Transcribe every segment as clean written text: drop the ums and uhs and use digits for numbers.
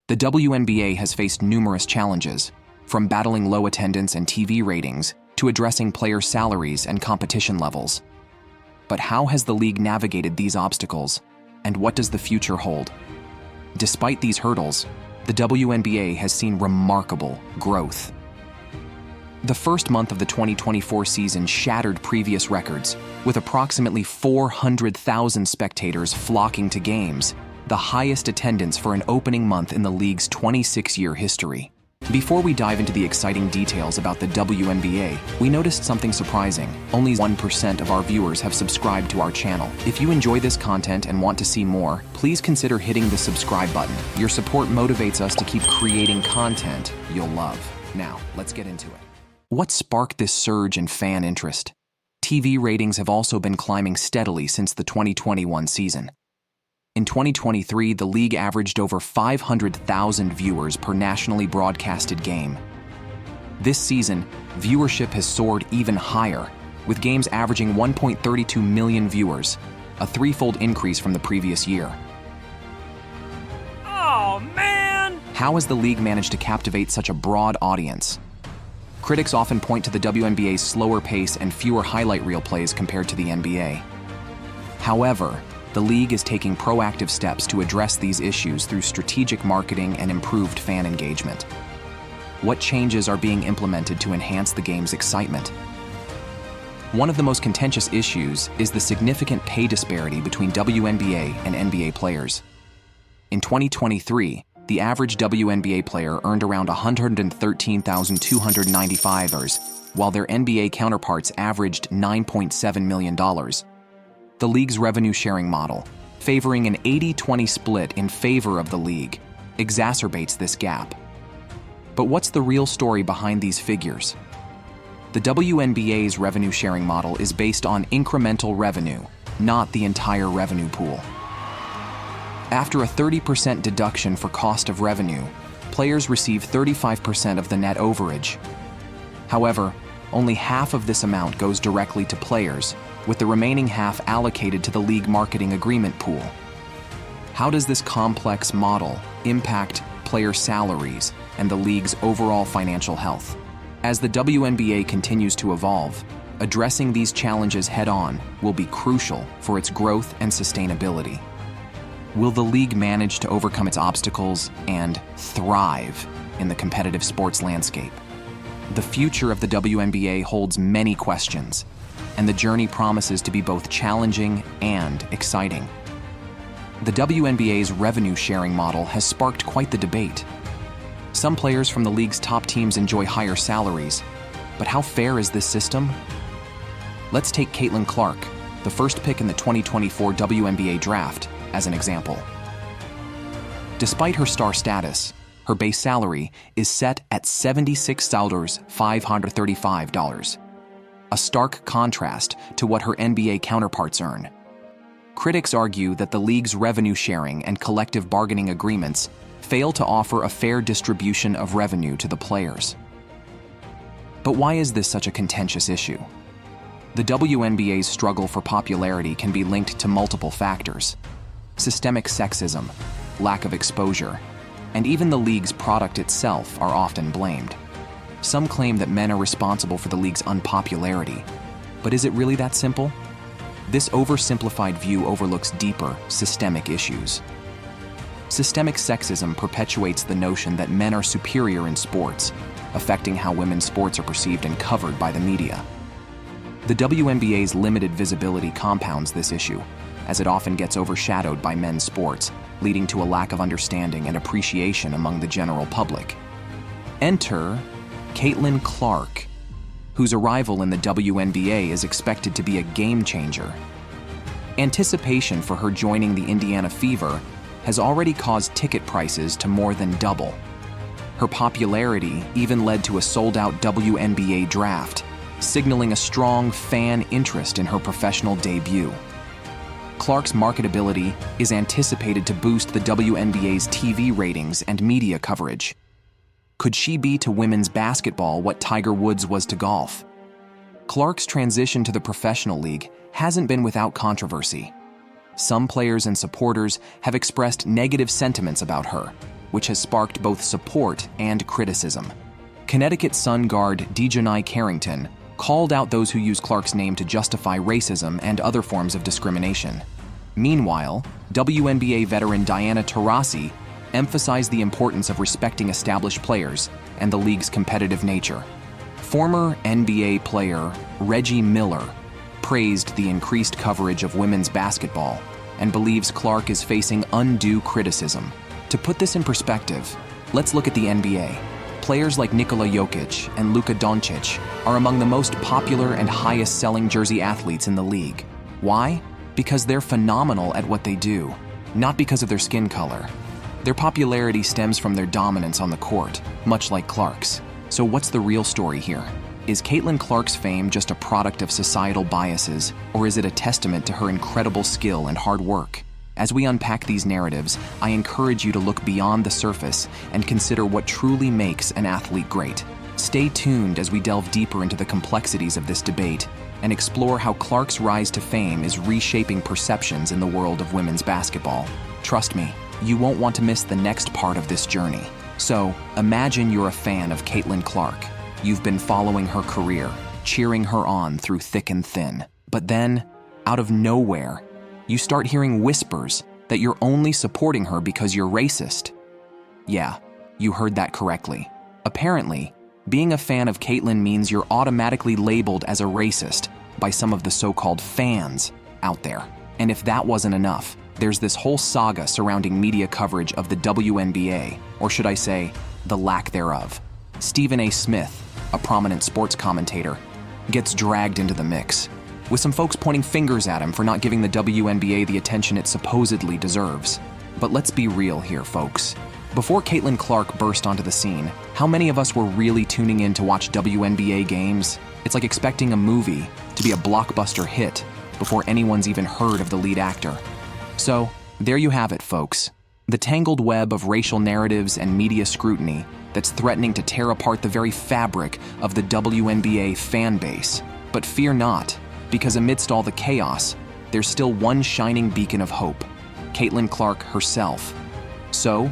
The WNBA has faced numerous challenges, from battling low attendance and TV ratings to addressing player salaries and competition levels. But how has the league navigated these obstacles, and what does the future hold? Despite these hurdles, the WNBA has seen remarkable growth. The first month of the 2024 season shattered previous records, with approximately 400,000 spectators flocking to games, the highest attendance for an opening month in the league's 26-year history. Before we dive into the exciting details about the WNBA, we noticed something surprising. Only 1% of our viewers have subscribed to our channel. If you enjoy this content and want to see more, please consider hitting the subscribe button. Your support motivates us to keep creating content you'll love. Now, let's get into it. What sparked this surge in fan interest? TV ratings have also been climbing steadily since the 2021 season. In 2023, the league averaged over 500,000 viewers per nationally broadcasted game. This season, viewership has soared even higher, with games averaging 1.32 million viewers, a threefold increase from the previous year. Oh, man! How has the league managed to captivate such a broad audience? Critics often point to the WNBA's slower pace and fewer highlight reel plays compared to the NBA. However, the league is taking proactive steps to address these issues through strategic marketing and improved fan engagement. What changes are being implemented to enhance the game's excitement? One of the most contentious issues is the significant pay disparity between WNBA and NBA players. In 2023, the average WNBA player earned around $113,295, while their NBA counterparts averaged $9.7 million. The league's revenue-sharing model, favoring an 80-20 split in favor of the league, exacerbates this gap. But what's the real story behind these figures? The WNBA's revenue-sharing model is based on incremental revenue, not the entire revenue pool. After a 30% deduction for cost of revenue, players receive 35% of the net overage. However, only half of this amount goes directly to players, with the remaining half allocated to the league marketing agreement pool. How does this complex model impact player salaries and the league's overall financial health? As the WNBA continues to evolve, addressing these challenges head-on will be crucial for its growth and sustainability. Will the league manage to overcome its obstacles and thrive in the competitive sports landscape? The future of the WNBA holds many questions, and the journey promises to be both challenging and exciting. The WNBA's revenue-sharing model has sparked quite the debate. Some players from the league's top teams enjoy higher salaries, but how fair is this system? Let's take Caitlyn Clark, the first pick in the 2024 WNBA draft, as an example. Despite her star status, her base salary is set at $76,535, a stark contrast to what her NBA counterparts earn. Critics argue that the league's revenue sharing and collective bargaining agreements fail to offer a fair distribution of revenue to the players. But why is this such a contentious issue? The WNBA's struggle for popularity can be linked to multiple factors. Systemic sexism, lack of exposure, and even the league's product itself are often blamed. Some claim that men are responsible for the league's unpopularity. But is it really that simple? This oversimplified view overlooks deeper, systemic issues. Systemic sexism perpetuates the notion that men are superior in sports, affecting how women's sports are perceived and covered by the media. The WNBA's limited visibility compounds this issue, as it often gets overshadowed by men's sports, leading to a lack of understanding and appreciation among the general public. Enter Caitlyn Clark, whose arrival in the WNBA is expected to be a game changer. Anticipation for her joining the Indiana Fever has already caused ticket prices to more than double. Her popularity even led to a sold-out WNBA draft, signaling a strong fan interest in her professional debut. Clark's marketability is anticipated to boost the WNBA's TV ratings and media coverage. Could she be to women's basketball what Tiger Woods was to golf? Clark's transition to the professional league hasn't been without controversy. Some players and supporters have expressed negative sentiments about her, which has sparked both support and criticism. Connecticut Sun guard Dejanai Carrington called out those who use Clark's name to justify racism and other forms of discrimination. Meanwhile, WNBA veteran Diana Taurasi emphasized the importance of respecting established players and the league's competitive nature. Former NBA player Reggie Miller praised the increased coverage of women's basketball and believes Clark is facing undue criticism. To put this in perspective, let's look at the NBA. Players like Nikola Jokic and Luka Doncic are among the most popular and highest-selling jersey athletes in the league. Why? Because they're phenomenal at what they do, not because of their skin color. Their popularity stems from their dominance on the court, much like Clark's. So what's the real story here? Is Caitlyn Clark's fame just a product of societal biases, or is it a testament to her incredible skill and hard work? As we unpack these narratives, I encourage you to look beyond the surface and consider what truly makes an athlete great. Stay tuned as we delve deeper into the complexities of this debate and explore how Clark's rise to fame is reshaping perceptions in the world of women's basketball. Trust me, you won't want to miss the next part of this journey. So, imagine you're a fan of Caitlyn Clark. You've been following her career, cheering her on through thick and thin. But then, out of nowhere, you start hearing whispers that you're only supporting her because you're racist. Yeah, you heard that correctly. Apparently, being a fan of Caitlyn means you're automatically labeled as a racist by some of the so-called fans out there. And if that wasn't enough, there's this whole saga surrounding media coverage of the WNBA, or should I say, the lack thereof. Stephen A. Smith, a prominent sports commentator, gets dragged into the mix, with some folks pointing fingers at him for not giving the WNBA the attention it supposedly deserves. But let's be real here, folks. Before Caitlyn Clark burst onto the scene, how many of us were really tuning in to watch WNBA games? It's like expecting a movie to be a blockbuster hit before anyone's even heard of the lead actor. So, there you have it, folks. The tangled web of racial narratives and media scrutiny that's threatening to tear apart the very fabric of the WNBA fan base. But fear not, because amidst all the chaos, there's still one shining beacon of hope, Caitlyn Clark herself. So,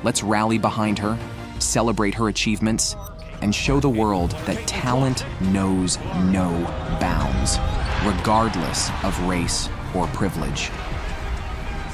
let's rally behind her, celebrate her achievements, and show the world that talent knows no bounds, regardless of race or privilege.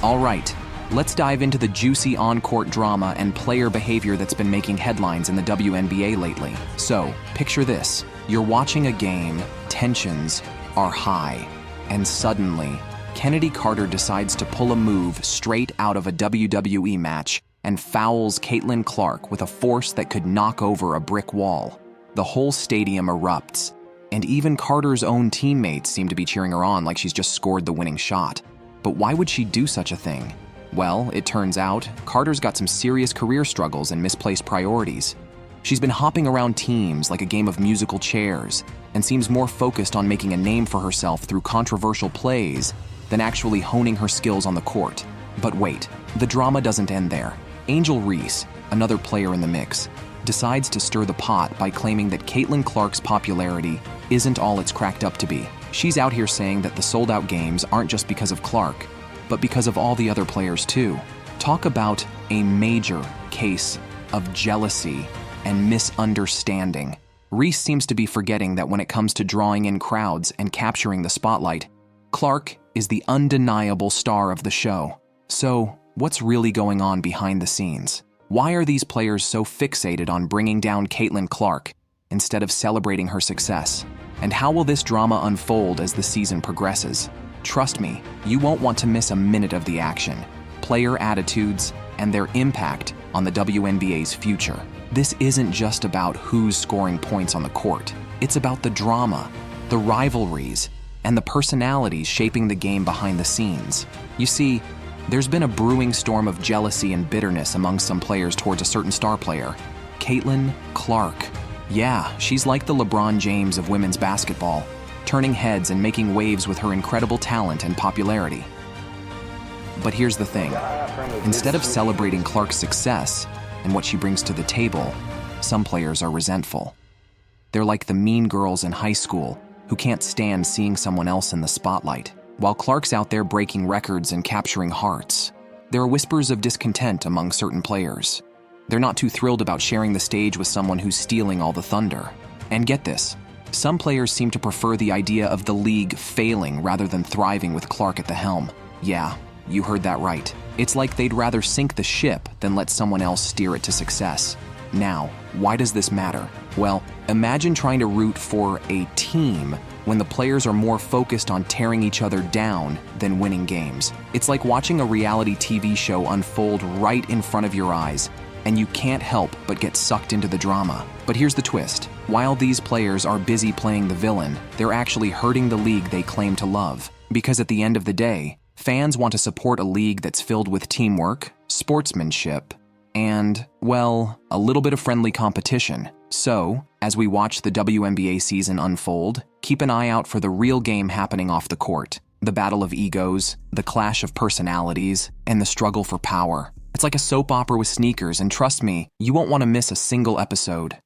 All right, let's dive into the juicy on-court drama and player behavior that's been making headlines in the WNBA lately. So, picture this. You're watching a game, tensions are high, and suddenly, Kennedy Carter decides to pull a move straight out of a WWE match and fouls Caitlyn Clark with a force that could knock over a brick wall. The whole stadium erupts, and even Carter's own teammates seem to be cheering her on like she's just scored the winning shot. But why would she do such a thing? Well, it turns out, Carter's got some serious career struggles and misplaced priorities. She's been hopping around teams like a game of musical chairs and seems more focused on making a name for herself through controversial plays than actually honing her skills on the court. But wait, the drama doesn't end there. Angel Reese, another player in the mix, decides to stir the pot by claiming that Caitlyn Clark's popularity isn't all it's cracked up to be. She's out here saying that the sold-out games aren't just because of Clark, but because of all the other players too. Talk about a major case of jealousy and misunderstanding. Reese seems to be forgetting that when it comes to drawing in crowds and capturing the spotlight, Clark is the undeniable star of the show. So, what's really going on behind the scenes? Why are these players so fixated on bringing down Caitlyn Clark instead of celebrating her success? And how will this drama unfold as the season progresses? Trust me, you won't want to miss a minute of the action, player attitudes, and their impact on the WNBA's future. This isn't just about who's scoring points on the court. It's about the drama, the rivalries, and the personalities shaping the game behind the scenes. You see, there's been a brewing storm of jealousy and bitterness among some players towards a certain star player, Caitlyn Clark. Yeah, she's like the LeBron James of women's basketball, turning heads and making waves with her incredible talent and popularity. But here's the thing. Instead of celebrating Clark's success and what she brings to the table, some players are resentful. They're like the mean girls in high school who can't stand seeing someone else in the spotlight. While Clark's out there breaking records and capturing hearts, there are whispers of discontent among certain players. They're not too thrilled about sharing the stage with someone who's stealing all the thunder. And get this, some players seem to prefer the idea of the league failing rather than thriving with Clark at the helm. Yeah, you heard that right. It's like they'd rather sink the ship than let someone else steer it to success. Now, why does this matter? Well, imagine trying to root for a team when the players are more focused on tearing each other down than winning games. It's like watching a reality TV show unfold right in front of your eyes, and you can't help but get sucked into the drama. But here's the twist. While these players are busy playing the villain, they're actually hurting the league they claim to love. Because at the end of the day, fans want to support a league that's filled with teamwork, sportsmanship, and, well, a little bit of friendly competition. So, as we watch the WNBA season unfold, keep an eye out for the real game happening off the court. The battle of egos, the clash of personalities, and the struggle for power. It's like a soap opera with sneakers, and trust me, you won't want to miss a single episode.